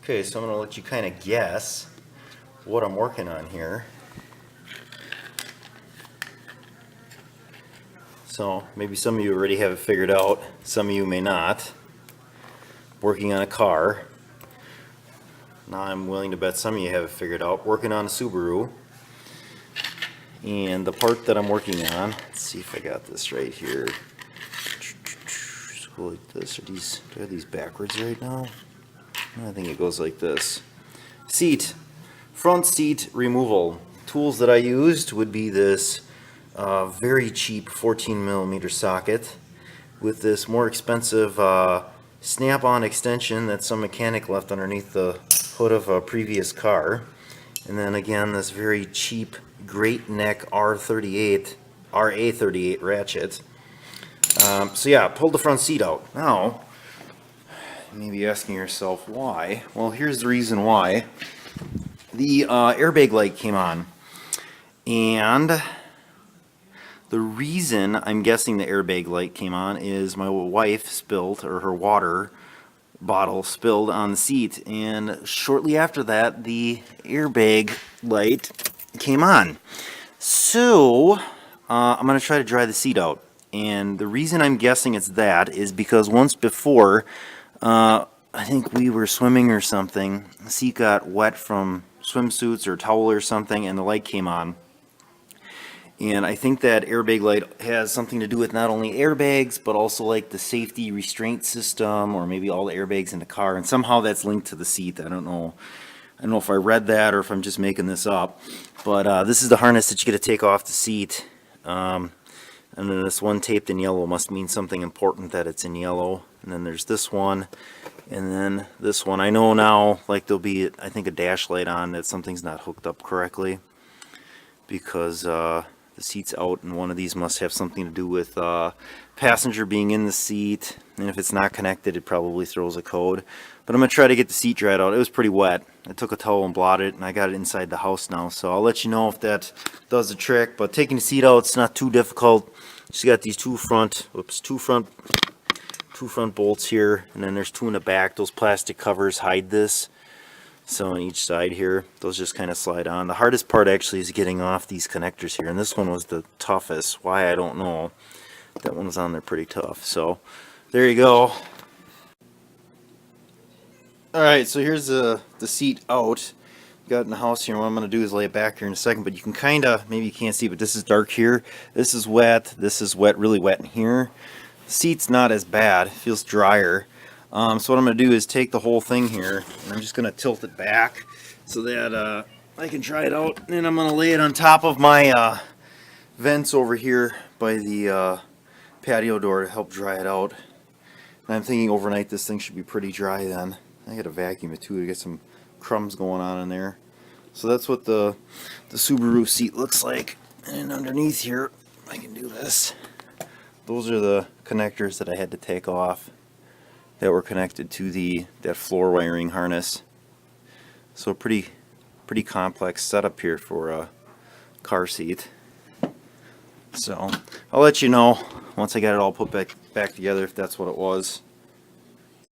Okay, so I'm going to let you kind of guess what I'm working on here. So maybe some of you already have it figured out, some of you may not. Working on a car. Now I'm willing to bet some of you have it figured out. Working on a Subaru. And the part that I'm working on, let's see if I got this right here. Let's go like this. Do I have these backwards right now? I think it goes like this. Seat. Front seat removal. Tools that I used would be this very cheap 14mm socket with this more expensive snap-on extension that some mechanic left underneath the hood of a previous car. And then again, this very cheap Great Neck RA38 ratchet. So yeah, pulled the front seat out. Now, you may be asking yourself why. Well, here's the reason why. The airbag light came on, and the reason I'm guessing the airbag light came on is my wife spilled, or her water bottle spilled on the seat, and shortly after that the airbag light came on. So I'm going to try to dry the seat out, and the reason I'm guessing it's that is because once before I think we were swimming or something, the seat got wet from swimsuits or towel or something, and the light came on. And I think that airbag light has something to do with not only airbags, but also like the safety restraint system, or maybe all the airbags in the car, and somehow that's linked to the seat. I don't know if I read that or if I'm just making this up, but this is the harness that you get to take off the seat. And then this one taped in yellow must mean something important that it's in yellow. And then there's this one, and then this one. I know now, like, there'll be, I think, a dash light on that something's not hooked up correctly, because the seat's out, and one of these must have something to do with passenger being in the seat, and if it's not connected it probably throws a code. But I'm going to try to get the seat dried out. It was pretty wet. I took a towel and blotted it, and I got it inside the house now, so I'll let you know if that does the trick. But taking the seat out, it's not too difficult. Just got these two front bolts here, and then there's two in the back. Those plastic covers hide this. So on each side here, those just kind of slide on. The hardest part actually is getting off these connectors here, and this one was the toughest. Why, I don't know. That one was on there pretty tough. So there you go. Alright, so here's the seat out. Got it in the house here. What I'm going to do is lay it back here in a second, but you can kind of, maybe you can't see, but this is dark here. This is wet. This is wet, really wet in here. The seat's not as bad. It feels drier. So what I'm going to do is take the whole thing here, and I'm just going to tilt it back so that I can dry it out. And then I'm going to lay it on top of my vents over here by the patio door to help dry it out. And I'm thinking overnight this thing should be pretty dry then. I got to vacuum it too to get some crumbs going on in there. So that's what the Subaru seat looks like. And underneath here, I can do this. Those are the connectors that I had to take off that were connected to that floor wiring harness. So pretty complex setup here for a car seat. So I'll let you know once I got it all put back together if that's what it was.